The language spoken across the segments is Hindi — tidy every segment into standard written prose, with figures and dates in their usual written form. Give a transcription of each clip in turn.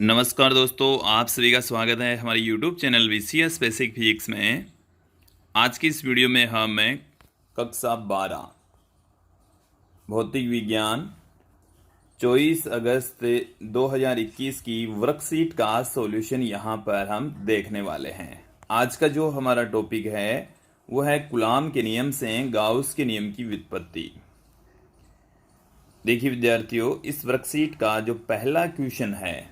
नमस्कार दोस्तों, आप सभी का स्वागत है हमारे YouTube channel VCS basic physics में। आज की इस वीडियो में हम कक्षा 12 भौतिक विज्ञान 24 अगस्त 2021 की वर्कशीट का सॉल्यूशन यहाँ पर हम देखने वाले हैं। आज का जो हमारा टॉपिक है वो है कूलॉम के नियम से गाउस के नियम की व्युत्पत्ति। देखिए विद्यार्थियों, इस वर्कशीट का जो पहला क्वेश्चन है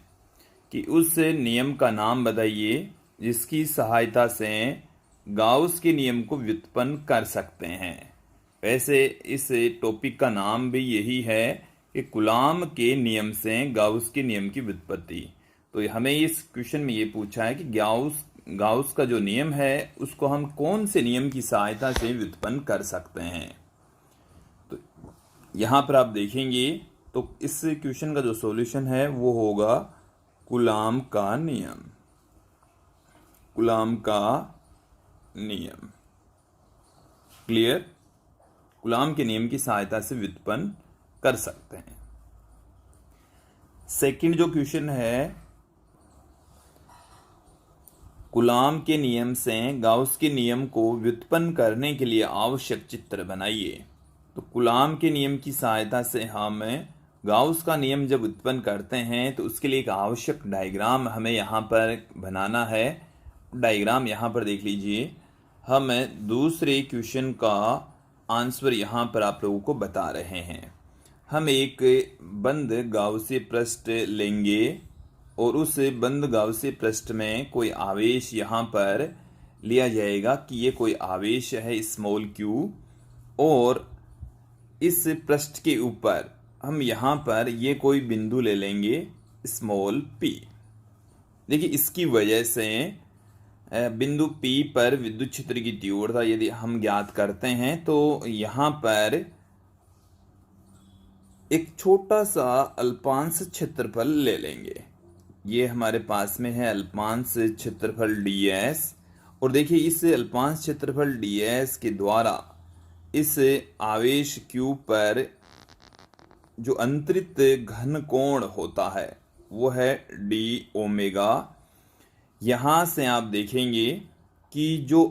कि उस नियम का नाम बताइए जिसकी सहायता से गाउस के नियम को व्युत्पन्न कर सकते हैं। वैसे इस टॉपिक का नाम भी यही है कि कूलॉम के नियम से गाउस के नियम की व्युत्पत्ति। तो हमें इस क्वेश्चन में ये पूछा है कि गाउस का जो नियम है उसको हम कौन से नियम की सहायता से व्युत्पन्न कर सकते हैं। तो यहाँ पर आप देखेंगे तो इस क्वेश्चन का जो सॉल्यूशन है वो होगा कूलॉम का नियम। कूलॉम का नियम क्लियर। कूलॉम के नियम की सहायता से व्युत्पन्न कर सकते हैं। सेकंड जो क्वेश्चन है, कूलॉम के नियम से गाउस के नियम को व्युत्पन्न करने के लिए आवश्यक चित्र बनाइए। तो कूलॉम के नियम की सहायता से हम गाउस का नियम जब उत्पन्न करते हैं तो उसके लिए एक आवश्यक डायग्राम हमें यहाँ पर बनाना है। डायग्राम यहाँ पर देख लीजिए। हम दूसरे क्वेश्चन का आंसर यहाँ पर आप लोगों को बता रहे हैं। हम एक बंद गाउसी पृष्ठ लेंगे और उस बंद गाउसी पृष्ठ में कोई आवेश यहाँ पर लिया जाएगा कि ये कोई आवेश है स्मॉल q, और इस पृष्ठ के ऊपर हम यहाँ पर ये कोई बिंदु ले लेंगे स्मॉल p। देखिए इसकी वजह से बिंदु P पर विद्युत क्षेत्र की तीव्रता यदि हम ज्ञात करते हैं तो यहाँ पर एक छोटा सा अल्पांश क्षेत्रफल ले लेंगे। ये हमारे पास में है अल्पांश क्षेत्रफल ds, और देखिए इस अल्पांश क्षेत्रफल ds के द्वारा इस आवेश q पर जो अंतरित घन कोण होता है वो है d ओमेगा। यहाँ से आप देखेंगे कि जो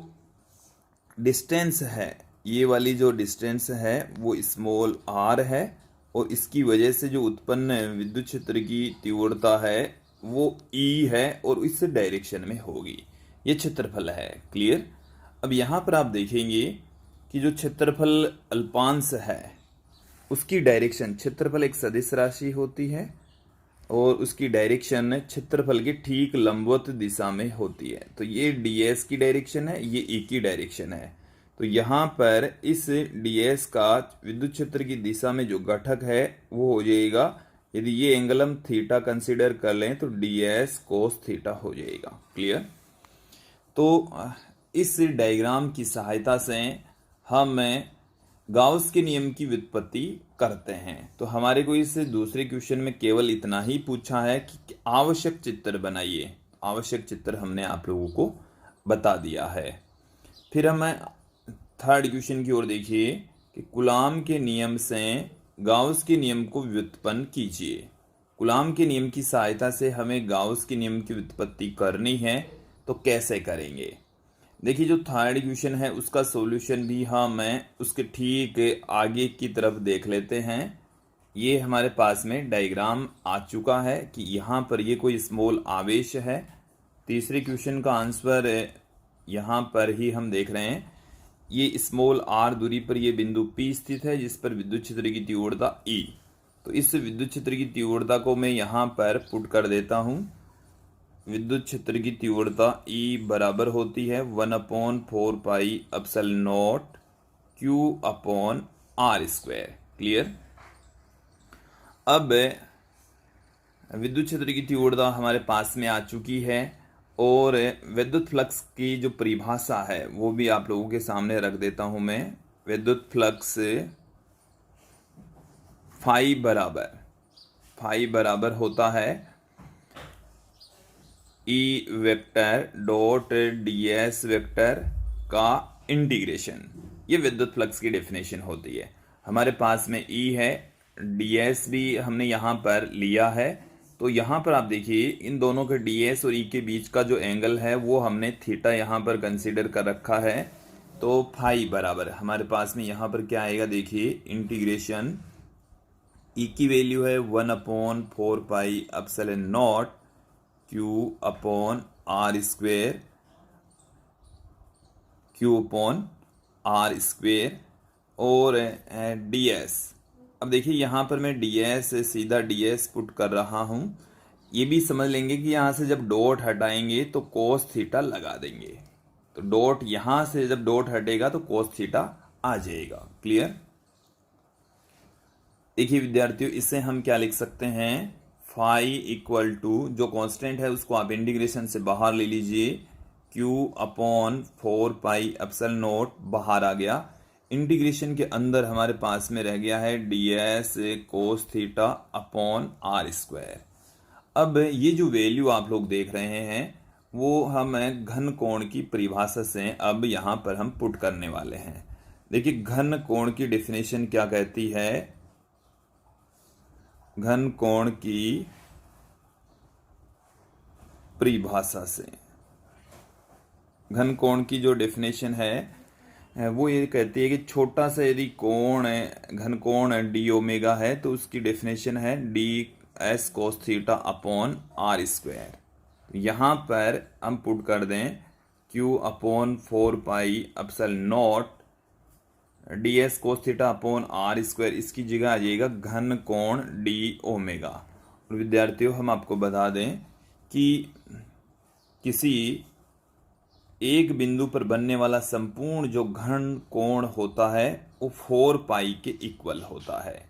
डिस्टेंस है, ये वाली जो डिस्टेंस है वो स्मॉल r है, और इसकी वजह से जो उत्पन्न विद्युत क्षेत्र की तीव्रता है वो E है और इस डायरेक्शन में होगी। ये क्षेत्रफल है। क्लियर। अब यहाँ पर आप देखेंगे कि जो क्षेत्रफल अल्पांश है उसकी डायरेक्शन, क्षेत्रफल एक सदिश राशि होती है और उसकी डायरेक्शन क्षेत्रफल के ठीक लंबवत दिशा में होती है। तो ये ds की डायरेक्शन है, ये E की डायरेक्शन है। तो यहाँ पर इस ds का विद्युत क्षेत्र की दिशा में जो घटक है वो हो जाएगा, यदि ये एंगल हम थीटा कंसीडर कर लें तो ds कोस थीटा हो जाएगा। क्लियर। तो इस डायग्राम की सहायता से हम गाउस के नियम की व्युत्पत्ति करते हैं। तो हमारे को इस दूसरे क्वेश्चन में केवल इतना ही पूछा है कि आवश्यक चित्र बनाइए। आवश्यक चित्र हमने आप लोगों को बता दिया है। फिर हम थर्ड क्वेश्चन की ओर देखिए कि कूलॉम के नियम से गाउस के नियम को व्युत्पन्न कीजिए। कूलॉम के नियम की सहायता से हमें गाउस के नियम की व्युत्पत्ति करनी है, तो कैसे करेंगे। देखिए जो थर्ड क्वेश्चन है उसका सॉल्यूशन भी हम उसके ठीक आगे की तरफ देख लेते हैं। ये हमारे पास में डायग्राम आ चुका है कि यहाँ पर ये कोई स्मॉल आवेश है। तीसरे क्वेश्चन का आंसर यहाँ पर ही हम देख रहे हैं। ये स्मॉल r दूरी पर ये बिंदु P स्थित है जिस पर विद्युत क्षेत्र की तीव्रता E। तो इस विद्युत क्षेत्र की तीव्रता को मैं यहाँ पर पुट कर देता हूँ। विद्युत क्षेत्र की तीव्रता E बराबर होती है 1/4 pi epsilon not Q upon R square. Clear. अब विद्युत क्षेत्र की तीव्रता हमारे पास में आ चुकी है और विद्युत फ्लक्स की जो परिभाषा है वो भी आप लोगों के सामने रख देता हूं मैं। विद्युत फ्लक्स फाई बराबर होता है E vector dot ds vector का इंटीग्रेशन। ये विद्युत फ्लक्स की डेफिनेशन होती है। हमारे पास में E है, ds भी हमने यहाँ पर लिया है, तो यहाँ पर आप देखिए इन दोनों के ds और e के बीच का जो एंगल है वो हमने थीटा यहाँ पर कंसीडर कर रखा है। तो फाई बराबर हमारे पास में यहाँ पर क्या आएगा, देखिए इंटीग्रेशन e की वैल्यू है 1/4 पाई एप्सिलॉन नॉट q/r² और ds। अब देखिए यहाँ पर मैं ds सीधा ds पुट कर रहा हूँ। ये भी समझ लेंगे कि यहाँ से जब डॉट हटाएंगे तो कोस थीटा लगा देंगे, तो डॉट यहाँ से जब डॉट हटेगा तो कोस थीटा आ जाएगा। क्लियर। देखिए विद्यार्थियों, इससे हम क्या लिख सकते हैं, फाई इक्वल टू जो कांस्टेंट है उसको आप इंटीग्रेशन से बाहर ले लीजिए, q/4 पाई एप्सिलॉन नॉट बाहर आ गया। इंटीग्रेशन के अंदर हमारे पास में रह गया है ds cos theta upon r²। अब ये जो वैल्यू आप लोग देख रहे हैं वो हम घन कोण की परिभाषा से अब यहाँ पर हम पुट करने वाले हैं। देखिए घन कोण की डेफिनेशन क्या कहती है, घन कोण की परिभाषा से, घन कोण की जो डेफिनेशन है वो ये कहती है कि छोटा सा यदि कोण घन कोण डी ओमेगा है तो उसकी डेफिनेशन है ds cos theta upon r²। यहाँ पर हम पुट कर दें q/4 pi epsilon not ds cos theta upon r², इसकी जगह आ जाएगा घन कोण डी ओमेगा। और विद्यार्थियों हम आपको बता दें कि किसी एक बिंदु पर बनने वाला संपूर्ण जो घन कोण होता है वो 4 पाई के इक्वल होता है।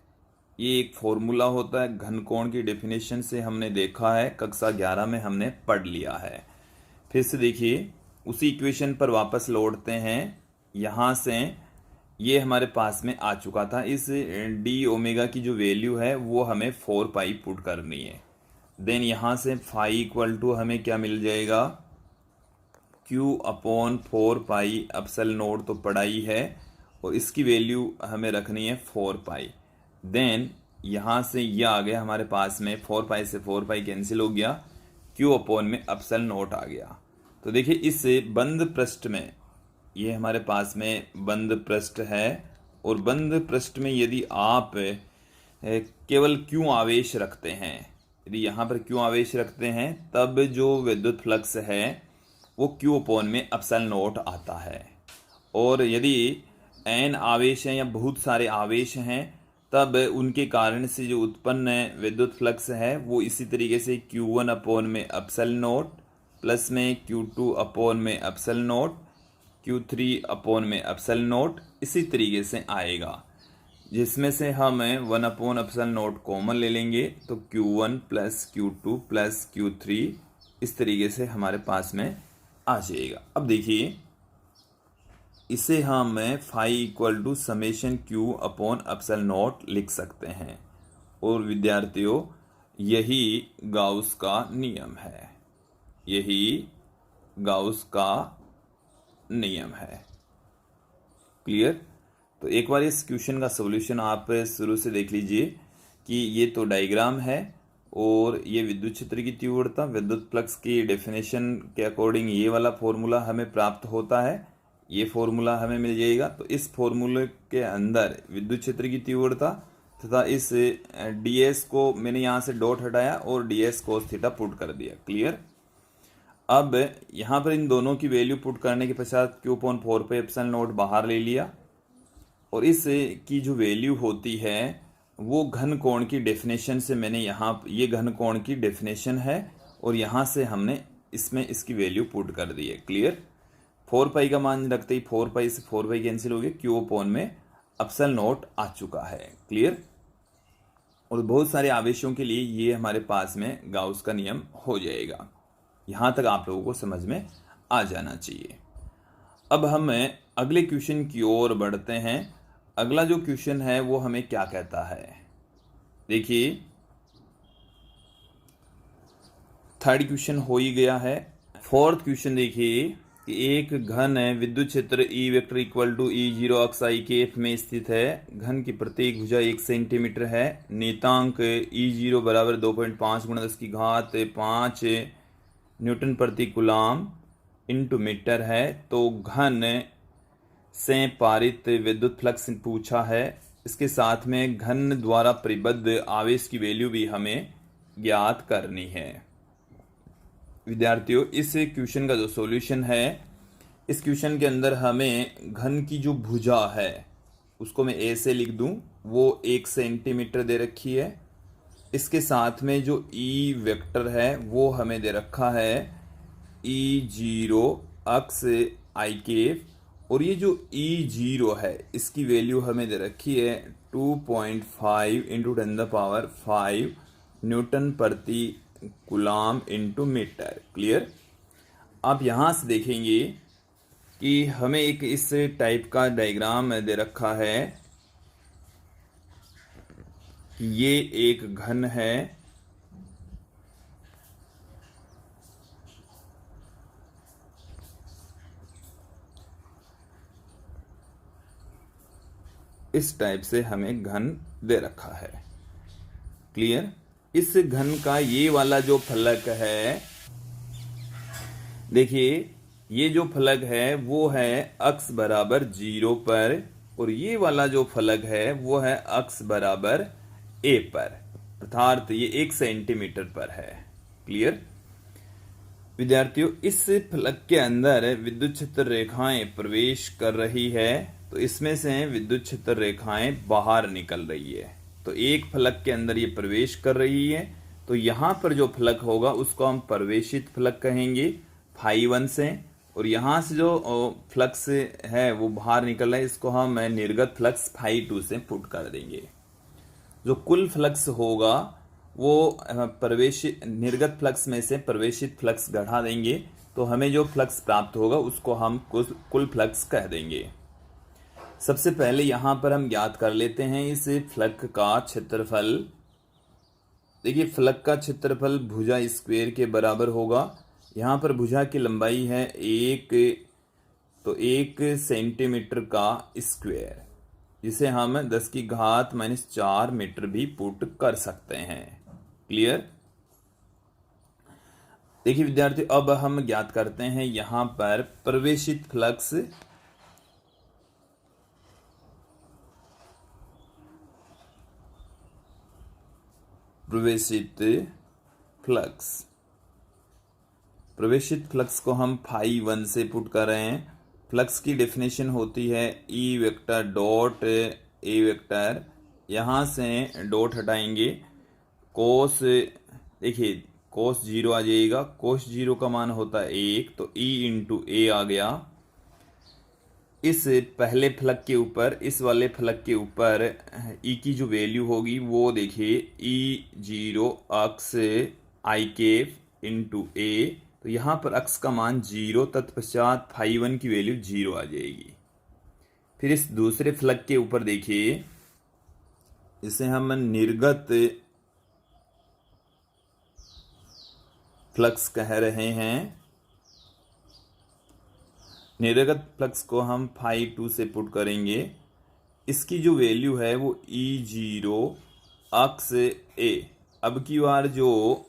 ये एक फॉर्मूला होता है, घन कोण की डेफिनेशन से हमने देखा है, कक्षा 11 में हमने पढ़ लिया है। फिर से देखिए उसी इक्वेशन पर वापस लौटते हैं। यहाँ से ये हमारे पास में आ चुका था, इस डी ओमेगा की जो वैल्यू है वो हमें 4 पाई पुट करनी है। देन यहाँ से फाई इक्वल टू हमें क्या मिल जाएगा, q/4 पाई एप्सिलॉन नॉट तो पढ़ा ही है और इसकी वैल्यू हमें रखनी है 4 पाई। देन यहाँ से ये आ गया हमारे पास में 4 पाई से 4 पाई कैंसिल हो गया, q/ में एप्सिलॉन नॉट आ गया। तो देखिए इस बंद पृष्ठ में, ये हमारे पास में बंद पृष्ठ है और बंद पृष्ठ में यदि आप केवल q आवेश रखते हैं, यदि यहाँ पर q आवेश रखते हैं तब जो विद्युत फ्लक्स है वो q/ में एप्सिलॉन नॉट आता है। और यदि n आवेश हैं या बहुत सारे आवेश हैं तब उनके कारण से जो उत्पन्न विद्युत फ्लक्स है वो इसी तरीके से q1/ में एप्सिलॉन नॉट प्लस में q2/ में एप्सिलॉन नॉट, q3/ में एप्सिलॉन नॉट, इसी तरीके से आएगा, जिसमें से हम 1/एप्सिलॉन नॉट कॉमन ले लेंगे तो q1 plus q2 plus q3 इस तरीके से हमारे पास में आ जाएगा। अब देखिए इसे हम फाई इक्वल टू समेशन q/एप्सिलॉन नॉट लिख सकते हैं। और विद्यार्थियों यही गाउस का नियम है, यही गाउस का नियम है। क्लियर। तो एक बार इस क्वेश्चन का सॉल्यूशन आप शुरू से देख लीजिए कि ये तो डायग्राम है और ये विद्युत क्षेत्र की तीव्रता, विद्युत फ्लक्स की डेफिनेशन के अकॉर्डिंग ये वाला फॉर्मूला हमें प्राप्त होता है, ये फॉर्मूला हमें मिल जाएगा। तो इस फॉर्मूले के अंदर विद्युत क्षेत्र की तीव्रता तथा इस ds को मैंने यहाँ से डॉट हटाया और ds कोस थीटा पुट कर दिया। क्लियर। अब यहाँ पर इन दोनों की वैल्यू पुट करने के पश्चात q/4 पे एप्सिलॉन नॉट बाहर ले लिया और इस की जो वैल्यू होती है वो घन कोण की डेफिनेशन से मैंने यहाँ, ये घन कोण की डेफिनेशन है और यहाँ से हमने इसमें इसकी वैल्यू पुट कर दी है। क्लियर। 4 पाई का मान रखते ही 4 पाई से 4 पाई कैंसिल हो गया, q/ में एप्सिलॉन नॉट आ चुका है। क्लियर। और बहुत सारे आवेशों के लिए ये हमारे पास में गाउस का नियम हो जाएगा। यहाँ तक आप लोगों को समझ में आ जाना चाहिए। अब हम अगले क्वेश्चन की ओर बढ़ते हैं। अगला जो क्वेश्चन है वो हमें क्या कहता है, देखिए थर्ड क्वेश्चन हो ही गया है। फोर्थ क्वेश्चन देखिए कि एक घन विद्युत क्षेत्र E vector equal to E zero अक्ष आई के एफ में स्थित है। घन की प्रत्येक भुजा 1 सेंटीमीटर है। नियतांक ई जीरो बराबर 2.5 गुणा 10 की घात 5 न्यूटन प्रति कूलाम इंटू मीटर है। तो घन से पारित विद्युत फ्लक्स पूछा है। इसके साथ में घन द्वारा परिबद्ध आवेश की वैल्यू भी हमें ज्ञात करनी है। विद्यार्थियों, इस क्वेश्चन का जो सॉल्यूशन है, इस क्वेश्चन के अंदर हमें घन की जो भुजा है उसको मैं ए से लिख दूं, वो 1 सेंटीमीटर दे रखी है। इसके साथ में जो ई वेक्टर है वो हमें दे रखा है ई जीरो अक्स आई केफ, और ये जो ई जीरो है इसकी वैल्यू हमें दे रखी है 2.5 इंटू 10⁵ न्यूटन प्रति कूलाम इंटू मीटर। क्लियर। आप यहाँ से देखेंगे कि हमें एक इस टाइप का डायग्राम दे रखा है। ये एक घन है, इस टाइप से हमें घन दे रखा है। क्लियर। इस घन का ये वाला जो फलक है, देखिए ये जो फलक है वो है अक्स बराबर 0 पर, और ये वाला जो फलक है वो है अक्स बराबर a पर, अर्थात ये 1 सेंटीमीटर पर है। क्लियर। विद्यार्थियों, इस फलक के अंदर विद्युत क्षेत्र रेखाएं प्रवेश कर रही है, तो इसमें से विद्युत क्षेत्र रेखाएं बाहर निकल रही है। तो एक फलक के अंदर ये प्रवेश कर रही है, तो यहाँ पर जो फलक होगा उसको हम प्रवेशित फलक कहेंगे φ1 से, और यहाँ से जो फ्लक्स है वो बाहर निकल रहा है, इसको हम निर्गत फ्लक्स φ2 से पुट कर देंगे। जो कुल फ्लक्स होगा वो प्रवेशित निर्गत फ्लक्स में से प्रवेशित फ्लक्स घटा देंगे, तो हमें जो फ्लक्स प्राप्त होगा उसको हम कुल फ्लक्स कह देंगे। सबसे पहले यहाँ पर हम ज्ञात कर लेते हैं इस फलक का क्षेत्रफल। देखिए फलक का क्षेत्रफल भुजा स्क्वायर के बराबर होगा। यहाँ पर भुजा की लंबाई है 1, तो 1 सेंटीमीटर का स्क्वायर, जिसे हम 10 की घात -4 मीटर भी पुट कर सकते हैं। क्लियर। देखिए विद्यार्थी, अब हम ज्ञात करते हैं यहाँ पर प्रवेशित फ्लक्स। प्रवेशित फ्लक्स को हम φ1 से पुट कर रहे हैं। फ्लक्स की डेफिनेशन होती है E vector dot A vector, यहाँ से डॉट हटाएंगे, कोस, देखिए कोस 0 आ जाएगा, कोस 0 का मान होता है 1, तो ई इंटू ए आ गया। इस पहले फलक के ऊपर, इस वाले फलक के ऊपर ई की जो वैल्यू होगी वो देखिए ई जीरो अक्स आई केफ इंटू ए, तो यहाँ पर अक्स का मान 0, तत्पश्चात φ1 की वैल्यू 0 आ जाएगी। फिर इस दूसरे फलक के ऊपर देखिए, इसे हम निर्गत फ्लक्स कह रहे हैं। निर्गत फ्लक्स को हम φ2 से पुट करेंगे। इसकी जो वैल्यू है वो E0 अक्स A, अब की बार जो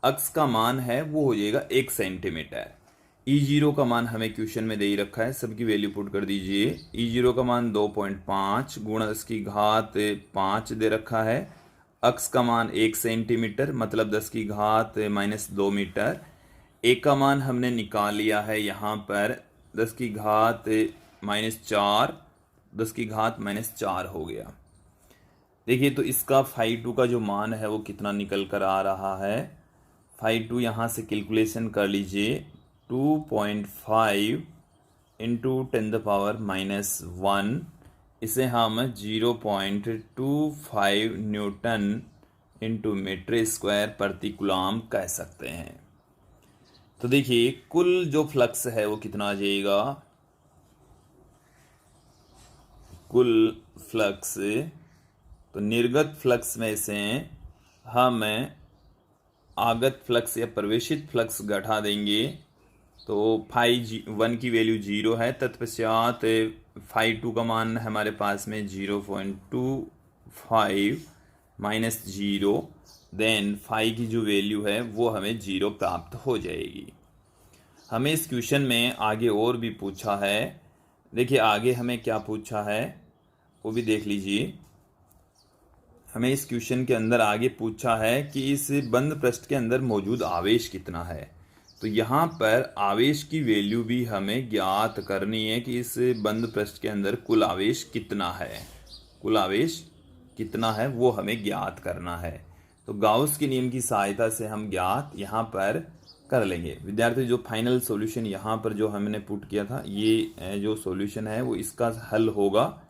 अक्स का मान है वो हो जाएगा 1 सेंटीमीटर। E0 का मान हमें क्वेश्चन में दे ही रखा है, सबकी वैल्यू पुट कर दीजिए। E0 का मान 2.5 गुणा 10 की घात 5 दे रखा है। अक्स का मान 1 सेंटीमीटर, मतलब 10 की घात -2 मीटर। ए का मान हमने निकाल लिया है यहाँ पर 10 की घात -4, 10 की घात -4 हो गया। देखिए तो इसका φ2 का जो मान है वो कितना निकल कर आ रहा है। φ2 यहाँ से कैलकुलेशन कर लीजिए, 2.5 इंटू 10⁻⁻1, इसे हम 0.25 न्यूटन इंटू मीटर स्क्वायर प्रति कूलाम कह सकते हैं। तो देखिए कुल जो फ्लक्स है वो कितना आ जाएगा, कुल फ्लक्स, तो निर्गत फ्लक्स में से हम आगत फ्लक्स या प्रवेशित फ्लक्स घटा देंगे, तो φ1 की वैल्यू 0 है, तत्पश्चात φ2 का मान हमारे पास में 0.25 माइनस 0, देन फाई की जो वैल्यू है वो हमें 0 प्राप्त हो जाएगी। हमें इस क्वेश्चन में आगे और भी पूछा है। देखिए आगे हमें क्या पूछा है वो भी देख लीजिए। हमें इस क्वेश्चन के अंदर आगे पूछा है कि इस बंद पृष्ठ के अंदर मौजूद आवेश कितना है। तो यहाँ पर आवेश की वैल्यू भी हमें ज्ञात करनी है कि इस बंद पृष्ठ के अंदर कुल आवेश कितना है। कुल आवेश कितना है वो हमें ज्ञात करना है। तो गाउस के नियम की सहायता से हम ज्ञात यहाँ पर कर लेंगे। विद्यार्थी जो फाइनल सॉल्यूशन यहाँ पर जो हमने पुट किया था, ये जो सॉल्यूशन है वो इसका हल होगा।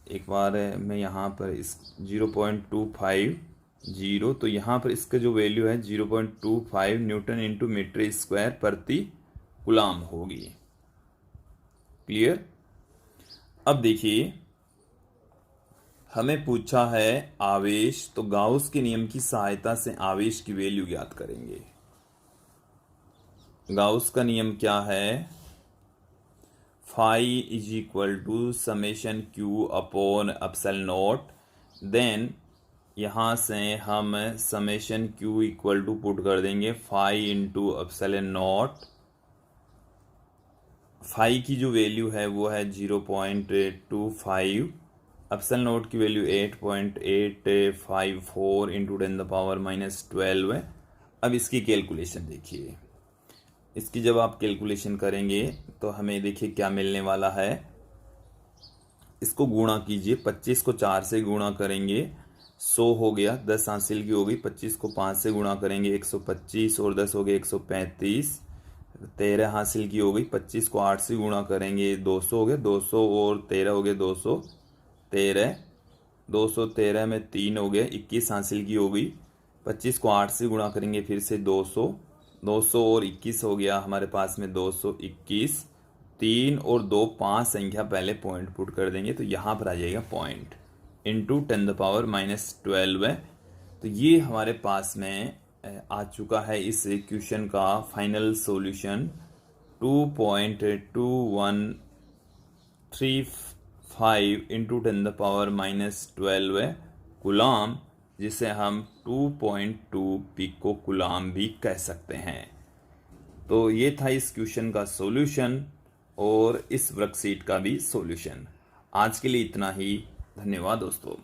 एक बार मैं यहाँ पर इस 0.250, तो यहाँ पर इसका जो वैल्यू है 0.25 न्यूटन इंटू मीटर स्क्वायर प्रति कूलाम होगी। क्लियर। अब देखिए हमें पूछा है आवेश, तो गाउस के नियम की सहायता से आवेश की वैल्यू ज्ञात करेंगे। गाउस का नियम क्या है, phi is equal to summation q upon epsilon naught. Then यहाँ से हम summation q equal to put कर देंगे phi into epsilon naught. Phi की जो वैल्यू है वो है 0.25, एप्सिलॉन नॉट की वैल्यू 8.854 इंटू 10⁻⁻12 है। अब इसकी कैलकुलेशन देखिए। इसकी जब आप कैलकुलेशन करेंगे तो हमें देखिए क्या मिलने वाला है। इसको गुणा कीजिए, 25 को 4 से गुणा करेंगे 100 हो गया, 10 हासिल की हो गई। 25 को 5 से गुणा करेंगे 125 और 10 हो गए 135। 13 हासिल की हो गई। 25 को 8 से गुणा करेंगे 200 हो गया, 200 और 13 हो गए 213। 213 में 3 हो गया, 21 हासिल की हो गई। 25 को 8 से गुणा करेंगे फिर से 200 और 21 हो गया हमारे पास में 221। 3 और 2 5 संख्या पहले पॉइंट पुट कर देंगे तो यहाँ पर आ जाएगा पॉइंट इंटू 10⁻⁻12 है। तो ये हमारे पास में आ चुका है इस क्वेश्चन का फाइनल सॉल्यूशन 2.2135 इंटू 10⁻⁻12 है कूलाम, जिसे हम 2.2 पिको कूलाम भी कह सकते हैं। तो ये था इस क्वेश्चन का सॉल्यूशन और इस वर्कशीट का भी सॉल्यूशन। आज के लिए इतना ही। धन्यवाद दोस्तों।